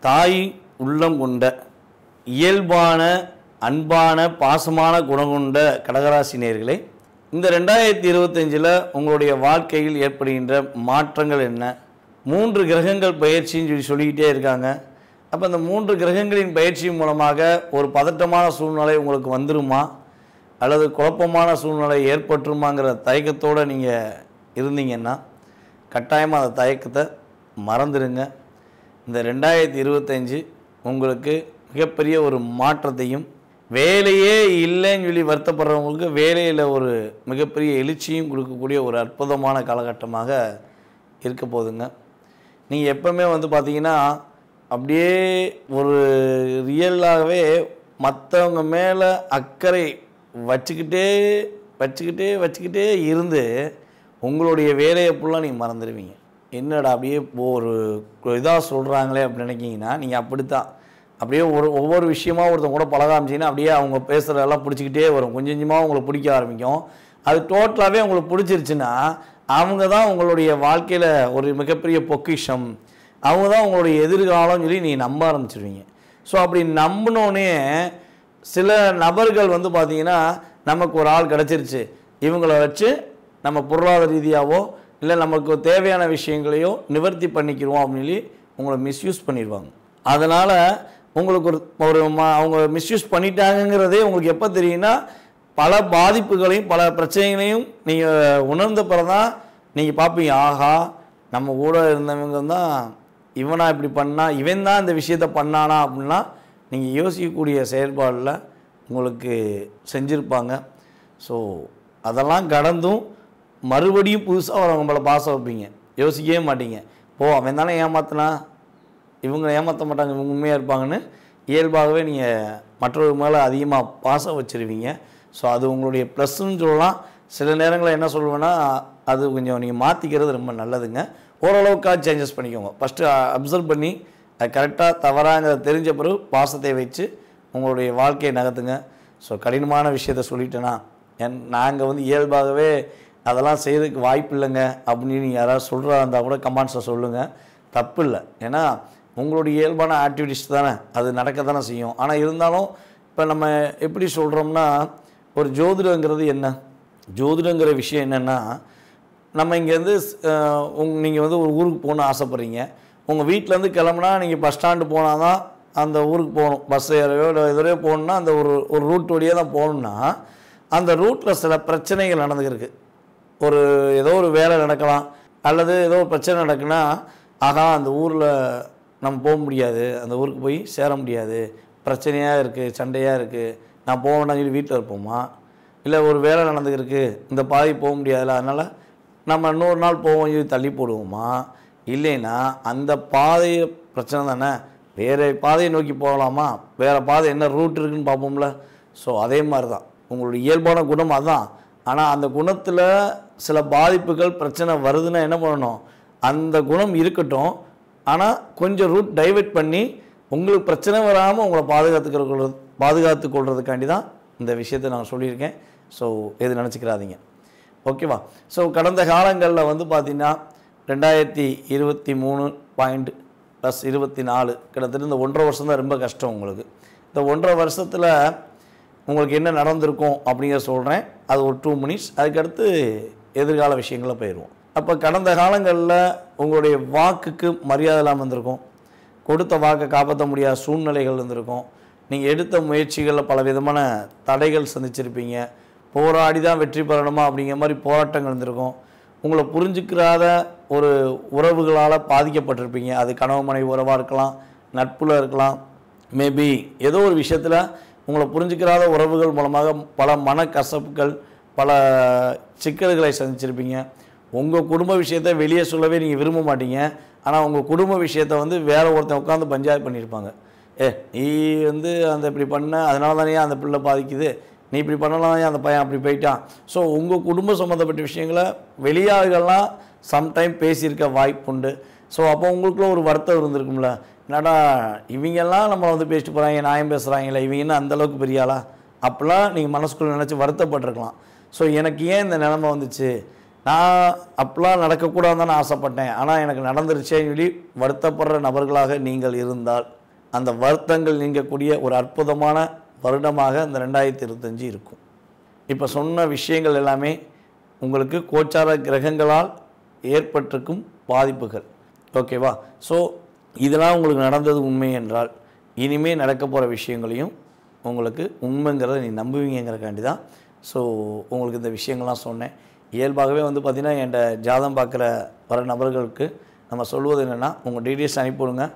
தாய் உள்ளம் கொண்ட இயல்பான அன்பான பாசமான குணம் கொண்ட கடகராசி நேயர்களே, இந்த 2025 உங்களுடைய வாழ்க்கையில் ஏற்படுகின்ற மாற்றங்கள் என்ன? 3 கிரகங்கள் பயிற்சின்னு சொல்லிக்கிட்டே இருக்காங்க. அப்போ அந்த 3 கிரகங்களின் பயிற்சி மூலமாக ஒரு பதட்டமான சூழ்நிலை உங்களுக்கு வந்துருமா, அல்லது குழப்பமான சூழ்நிலை ஏற்பட்டுருமாங்கிற தயக்கத்தோடு நீங்கள் இருந்தீங்கன்னா கட்டாயமாக அந்த தயக்கத்தை மறந்துடுங்க. இந்த 2025 உங்களுக்கு மிகப்பெரிய ஒரு மாற்றத்தையும், வேலையே இல்லைன்னு சொல்லி வருத்தப்படுறவங்களுக்கு வேலையில் ஒரு மிகப்பெரிய எழுச்சியும் கொடுக்கக்கூடிய ஒரு அற்புதமான காலகட்டமாக இருக்க போகுதுங்க. நீங்கள் எப்பவுமே பார்த்தீங்கன்னா அப்படியே ஒரு ரியலாகவே மற்றவங்க மேலே அக்கறை வச்சுக்கிட்டே இருந்து உங்களுடைய வேலையை ஃபுல்லாக நீங்கள் மறந்துடுவீங்க. என்னடா அப்படியே ஒரு இதாக சொல்கிறாங்களே அப்படின்னு நினைக்கிங்கன்னா நீங்கள் அப்படித்தான். அப்படியே ஒவ்வொரு விஷயமாக ஒருத்தவங்க கூட பழக ஆரம்பிச்சிங்கன்னா அப்படியே அவங்க பேசுகிறதெல்லாம் பிடிச்சிக்கிட்டே வரும். கொஞ்சம் கொஞ்சமாக உங்களுக்கு பிடிக்க ஆரம்பிக்கும். அது டோட்டலாகவே உங்களுக்கு பிடிச்சிருச்சுன்னா அவங்க தான் உங்களுடைய வாழ்க்கையில் ஒரு மிகப்பெரிய பொக்கிஷம், அவங்க தான் உங்களுடைய எதிர்காலம்னு சொல்லி நீங்கள் நம்ப ஆரம்பிச்சிருவீங்க. ஸோ அப்படி நம்பினோடனே சில நபர்கள் பார்த்திங்கன்னா நமக்கு ஒரு ஆள் கிடச்சிருச்சு, இவங்களை வச்சு நம்ம பொருளாதார ரீதியாகவோ இல்லை நமக்கு தேவையான விஷயங்களையோ நிவர்த்தி பண்ணிக்கிறோம் அப்படின்னு சொல்லி உங்களை மிஸ்யூஸ் பண்ணிடுவாங்க. அதனால் உங்களுக்கு ஒரு அவங்க மிஸ்யூஸ் பண்ணிட்டாங்கிறதே உங்களுக்கு எப்போ தெரியும்னா பல பாதிப்புகளையும் பல பிரச்சனைகளையும் நீங்கள் உணர்ந்த பிறகு தான் நீங்கள் பார்ப்பீங்க, ஆஹா நம்ம கூட இருந்தவங்க தான் இவனா இப்படி பண்ணா, இவன் தான் இந்த விஷயத்தை பண்ணானா அப்படின்னா நீங்கள் யோசிக்கக்கூடிய செயல்பாடில் உங்களுக்கு செஞ்சுருப்பாங்க. ஸோ அதெல்லாம் கடந்தும் மறுபடியும் புதுசாக வரவங்க மேலே பாசம் வைப்பீங்க, யோசிக்கவே மாட்டீங்க. அவன் தானே ஏமாத்தினா, இவங்க ஏமாற்ற மாட்டாங்க, இவங்க உண்மையாக இருப்பாங்கன்னு இயல்பாகவே நீங்கள் மற்றவங்க மேலே அதிகமாக பாசம் வச்சுருவீங்க. ஸோ அது உங்களுடைய ப்ளஸ்ன்னு சொல்லலாம். சில நேரங்களில் என்ன சொல்லுவேன்னா அது கொஞ்சம் நீங்கள் மாற்றிக்கிறது ரொம்ப நல்லதுங்க. ஓரளவுக்காக சேஞ்சஸ் பண்ணிக்கோங்க. ஃபஸ்ட்டு அப்சர்வ் பண்ணி அது கரெக்டாக தவறாங்கிறத தெரிஞ்ச பிறகு பாசத்தை வச்சு உங்களுடைய வாழ்க்கையை நகர்த்துங்க. ஸோ கடினமான விஷயத்த சொல்லிட்டேன்னா நாங்கள் இயல்பாகவே அதெல்லாம் செய்கிறதுக்கு வாய்ப்பு இல்லைங்க அப்படின்னு நீங்கள் யாராவது சொல்கிறதா இருந்தால் கூட கமெண்ட்ஸில் சொல்லுங்கள், தப்பு இல்லை. ஏன்னா உங்களுடைய இயல்பான ஆக்டிவிட்டிஸ் தானே, அது நடக்க தானே செய்யும். ஆனால் இருந்தாலும் இப்போ நம்ம எப்படி சொல்கிறோம்னா, ஒரு ஜோதிடங்கிறது என்ன, ஜோதிடங்கிற விஷயம் என்னென்னா, நம்ம இங்கேருந்து நீங்கள் ஒரு ஊருக்கு போகணுன்னு ஆசைப்பட்றீங்க. உங்கள் வீட்டிலேருந்து கிளம்புனா நீங்கள் பஸ் ஸ்டாண்டு போனால் தான் அந்த ஊருக்கு போகணும். பஸ் ஏறையோ இல்லை எதிரையோ போகணுன்னா அந்த ஒரு ரூட் வழியாக தான் போகணுன்னா அந்த ரூட்டில் சில பிரச்சனைகள் நடந்துருக்கு. ஏதோ ஒரு வேலை நடக்கலாம், அல்லது ஏதோ ஒரு பிரச்சனை நடக்குன்னா, ஆகா அந்த ஊரில் நம்ம போக முடியாது, அந்த ஊருக்கு போய் சேர முடியாது, பிரச்சனையாக இருக்குது, சண்டையாக இருக்குது, நான் போக வேண்டாம்னு சொல்லி வீட்டில் இருப்போமா? இல்லை ஒரு வேலை நடந்துருக்கு, இந்த பாதை போக முடியாதுல்ல, அதனால் நம்ம இன்னொரு நாள் போவோம் சொல்லி தள்ளி போடுவோமா? இல்லைன்னா அந்த பாதை பிரச்சனை தானே, வேறு பாதையை நோக்கி போகலாமா, வேறு பாதை என்ன ரூட் இருக்குதுன்னு பார்ப்போம்ல. ஸோ அதே மாதிரி தான் உங்களுடைய இயல்பான குணம் அதுதான். ஆனால் அந்த குணத்தில் சில பாதிப்புகள் பிரச்சனை வருதுன்னா என்ன பண்ணணும், அந்த குணம் இருக்கட்டும், ஆனால் கொஞ்சம் ரூட் டைவெர்ட் பண்ணி உங்களுக்கு பிரச்சனை வராமல் உங்களை பாதுகாத்து கொள்றதுக்காண்டி தான் இந்த விஷயத்தை நான் சொல்லியிருக்கேன். ஸோ எது நினச்சிக்கிறாதீங்க, ஓகேவா? ஸோ கடந்த காலங்களில் பார்த்தீங்கன்னா 2023.+24 கிட்டத்தட்ட இந்த 1.5 வருஷம் தான் ரொம்ப கஷ்டம் உங்களுக்கு. இந்த 1.5 வருஷத்தில் உங்களுக்கு என்ன நடந்திருக்கும் அப்படிங்கிற சொல்கிறேன். அது ஒரு 2 மினிட்ஸ். அதுக்கடுத்து எதிர்கால விஷயங்களில் போயிடுவோம். அப்போ கடந்த காலங்களில் உங்களுடைய வாக்குக்கு மரியாதை இல்லாமல் இருந்திருக்கும், கொடுத்த வாக்கை காப்பாற்ற முடியாத சூழ்நிலைகள் இருந்திருக்கும், நீங்கள் எடுத்த முயற்சிகளில் பல விதமான தடைகள் சந்திச்சிருப்பீங்க, போராடி தான் வெற்றி பெறணுமா அப்படிங்கிற மாதிரி போராட்டங்கள் இருந்திருக்கும், உங்களை புரிஞ்சுக்கிறாத ஒரு உறவுகளால் பாதிக்கப்பட்டிருப்பீங்க. அது கணவன் மனைவி உறவாக இருக்கலாம், நட்பில் இருக்கலாம், மேபி ஏதோ ஒரு விஷயத்தில் உங்களை புரிஞ்சுக்கிறாத உறவுகள் மூலமாக பல மனக்கசப்புகள் பல சிக்கல்களை சந்திச்சிருப்பீங்க. உங்கள் குடும்ப விஷயத்தை வெளியே சொல்லவே நீங்கள் விரும்ப மாட்டீங்க. ஆனால் உங்கள் குடும்ப விஷயத்தை வேற ஒருத்தன் உட்காந்து பஞ்சாயத்து பண்ணியிருப்பாங்க. நீ அந்த இப்படி பண்ண, அதனால தானே அந்த பிள்ளை பாதிக்குது, நீ இப்படி பண்ணலாம், அந்த பையன் அப்படி போயிட்டான். ஸோ உங்கள் குடும்பம் சம்மந்தப்பட்ட விஷயங்களை வெளியாள்கள்லாம் சம்டைம் பேசியிருக்க வாய்ப்பு உண்டு. ஸோ அப்போ உங்களுக்குள்ள ஒரு வருத்தம் இருந்திருக்கும்ல, என்னடா இவங்கெல்லாம் நம்மளை பேசிட்டு போகிறாங்க, நியாயம் பேசுகிறாங்களே, இவங்க என்ன அந்தளவுக்கு பெரியாளா, அப்படிலாம் நீங்கள் மனசுக்குள்ளே நினச்சி வருத்தப்பட்டிருக்கலாம். ஸோ எனக்கு ஏன் இந்த நிலைமை வந்துச்சு, நான் அப்பெல்லாம் நடக்கக்கூடாதுன்னு ஆசைப்பட்டேன், ஆனால் எனக்கு நடந்துருச்சேன்னு சொல்லி வருத்தப்படுற நபர்களாக நீங்கள் இருந்தால் அந்த வருத்தங்கள் நீங்கக்கூடிய ஒரு அற்புதமான வருடமாக அந்த 2025 இருக்கும். இப்போ சொன்ன விஷயங்கள் எல்லாமே உங்களுக்கு கோச்சார கிரகங்களால் ஏற்பட்டிருக்கும் பாதிப்புகள். ஓகேவா? ஸோ இதெல்லாம் உங்களுக்கு நடந்தது உண்மை என்றால் இனிமேல் நடக்க போகிற விஷயங்களையும் உங்களுக்கு உண்மைங்கிறத நீ நம்புவீங்கிறக்காண்டி தான் ஸோ உங்களுக்கு இந்த விஷயங்கள்லாம் சொன்னேன். இயல்பாகவே வந்து பார்த்திங்கன்னா என்கிட்ட ஜாதகம் பார்க்குற வர நபர்களுக்கு நம்ம சொல்வது என்னென்னா, உங்கள் டீட்டெயில்ஸ் அனுப்பிவிடுங்க.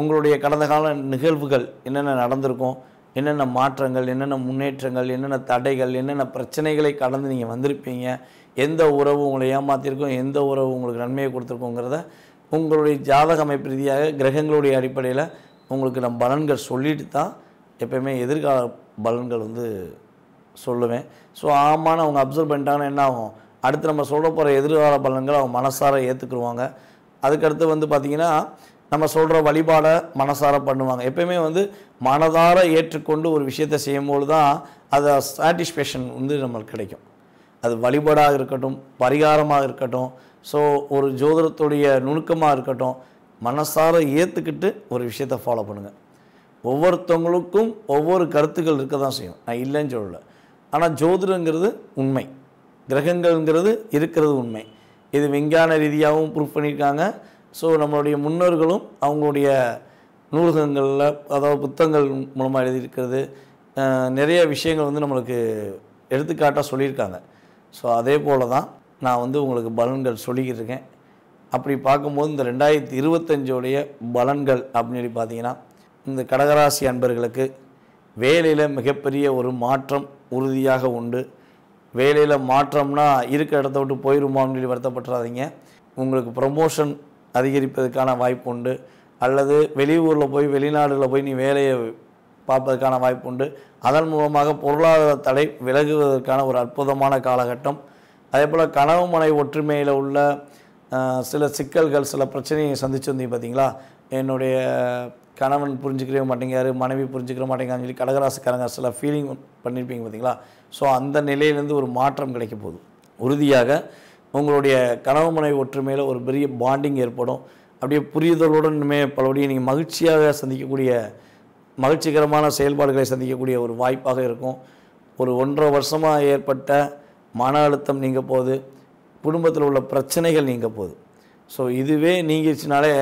உங்களுடைய கடந்த கால நிகழ்வுகள் என்னென்ன நடந்திருக்கும், என்னென்ன மாற்றங்கள், என்னென்ன முன்னேற்றங்கள், என்னென்ன தடைகள், என்னென்ன பிரச்சனைகளை கடந்து நீங்கள் வந்திருப்பீங்க, எந்த உறவு உங்களை ஏமாற்றிருக்கும், எந்த உறவு உங்களுக்கு நன்மையை கொடுத்துருக்கோங்கிறத உங்களுடைய ஜாதக அமைப்பு ரீதியாக கிரகங்களுடைய அடிப்படையில் உங்களுக்கு நான் பலன்கள் சொல்லிட்டு தான் எப்போயுமே எதிர்கால பலன்கள் வந்து சொல்லுவேன். ஸோ ஆமான்னு அவங்க அப்சர்வ் பண்ணிட்டாங்கன்னா என்ன ஆகும், அடுத்து நம்ம சொல்ல போகிற எதிர்கால பலன்கள் அவங்க மனசார ஏற்றுக்குருவாங்க. அதுக்கடுத்து வந்து பார்த்திங்கன்னா நம்ம சொல்கிற வழிபாடை மனசார பண்ணுவாங்க. எப்போயுமே வந்து மனதார ஏற்றுக்கொண்டு ஒரு விஷயத்தை செய்யும்போது தான் அதை சாட்டிஸ்ஃபேக்ஷன் வந்து நம்மளுக்கு கிடைக்கும். அது வழிபாடாக இருக்கட்டும், பரிகாரமாக இருக்கட்டும், ஸோ ஒரு ஜோதிடத்துடைய நுணுக்கமாக இருக்கட்டும், மனசார ஏற்றுக்கிட்டு ஒரு விஷயத்தை ஃபாலோ பண்ணுங்கள். ஒவ்வொருத்தவங்களுக்கும் ஒவ்வொரு கருத்துக்கள் இருக்க தான் செய்யும், நான் இல்லைன்னு சொல்லலை. ஆனால் ஜோதிடங்கிறது உண்மை, கிரகங்கள்ங்கிறது இருக்கிறது உண்மை. இது விஞ்ஞான ரீதியாகவும் ப்ரூஃப் பண்ணியிருக்காங்க. ஸோ நம்மளுடைய முன்னோர்களும் அவங்களுடைய நூலகங்களில், அதாவது புத்தகங்கள் மூலமாக எழுதியிருக்கிறது, நிறைய விஷயங்கள் வந்து நம்மளுக்கு எடுத்துக்காட்டாக சொல்லியிருக்காங்க. ஸோ அதே போல் தான் நான் வந்து உங்களுக்கு பலன்கள் சொல்லிக்கிட்டு இருக்கேன். அப்படி பார்க்கும்போது இந்த 2025 பலன்கள் அப்படின்னு சொல்லி பார்த்தீங்கன்னா, இந்த கடகராசி அன்பர்களுக்கு வேலையில் மிகப்பெரிய ஒரு மாற்றம் உறுதியாக உண்டு. வேலையில் மாற்றம்னா இருக்கிற இடத்த விட்டு போயிடுமான்னு சொல்லி வருத்தப்பட்டுறாதீங்க. உங்களுக்கு ப்ரமோஷன் அதிகரிப்பதற்கான வாய்ப்பு உண்டு, அல்லது வெளியூரில் போய் வெளிநாடுகளில் போய் நீ வேலையை பார்ப்பதற்கான வாய்ப்பு உண்டு. அதன் மூலமாக பொருளாதார தடை விலகுவதற்கான ஒரு அற்புதமான காலகட்டம். அதே போல் கணவன் மனைவி ஒற்றுமையில் உள்ள சில சிக்கல்கள், சில பிரச்சனையை சந்திச்சு வந்தீங்க பார்த்தீங்களா, என்னுடைய கணவன் புரிஞ்சுக்கவே மாட்டேங்காரு, மனைவி புரிஞ்சுக்கிற மாட்டேங்கான்னு சொல்லி கடகராசிக்காரங்க சில ஃபீலிங் பண்ணியிருப்பீங்க பார்த்தீங்களா. ஸோ அந்த நிலையிலேருந்து ஒரு மாற்றம் கிடைக்க போகுது. உறுதியாக உங்களுடைய கணவன் மனைவி ஒற்றுமையில் ஒரு பெரிய பாண்டிங் ஏற்படும். அப்படியே புரிதலுடனுமே பலபடியும் நீங்கள் மகிழ்ச்சியாக சந்திக்கக்கூடிய, மகிழ்ச்சிகரமான செயல்பாடுகளை சந்திக்கக்கூடிய ஒரு வாய்ப்பாக இருக்கும். ஒரு 1.5 வருஷமாக ஏற்பட்ட மன அழுத்தம் நீங்க போகுது, குடும்பத்தில் உள்ள பிரச்சனைகள் நீங்க போகுது. ஸோ இதுவே நீங்கிடுச்சுனாலே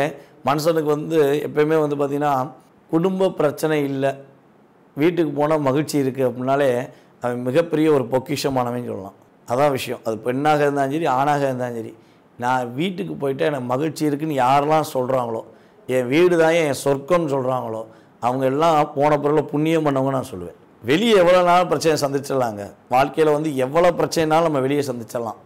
மனுஷனுக்கு வந்து எப்போயுமே வந்து பார்த்திங்கன்னா குடும்ப பிரச்சனை இல்லை, வீட்டுக்கு போனால் மகிழ்ச்சி இருக்குது அப்படின்னாலே அவன் மிகப்பெரிய ஒரு பொக்கிஷமானவன்னு சொல்லலாம். அதான் விஷயம். அது பெண்ணாக இருந்தாலும் சரி, ஆணாக இருந்தாலும் சரி, நான் வீட்டுக்கு போயிட்டு எனக்கு மகிழ்ச்சி இருக்குதுன்னு யாரெல்லாம் சொல்கிறாங்களோ, என் வீடு தான் என் சொர்க்கம்னு சொல்கிறாங்களோ, அவங்க எல்லாம் போன பிறகு புண்ணியம் பண்ணவங்க நான் சொல்லுவேன். வெளியே எவ்வளோ நாள் பிரச்சனை சந்திச்சிடலாங்க, வாழ்க்கையில் வந்து எவ்வளோ பிரச்சனைனாலும் நம்ம வெளியே சந்திச்சிடலாம்.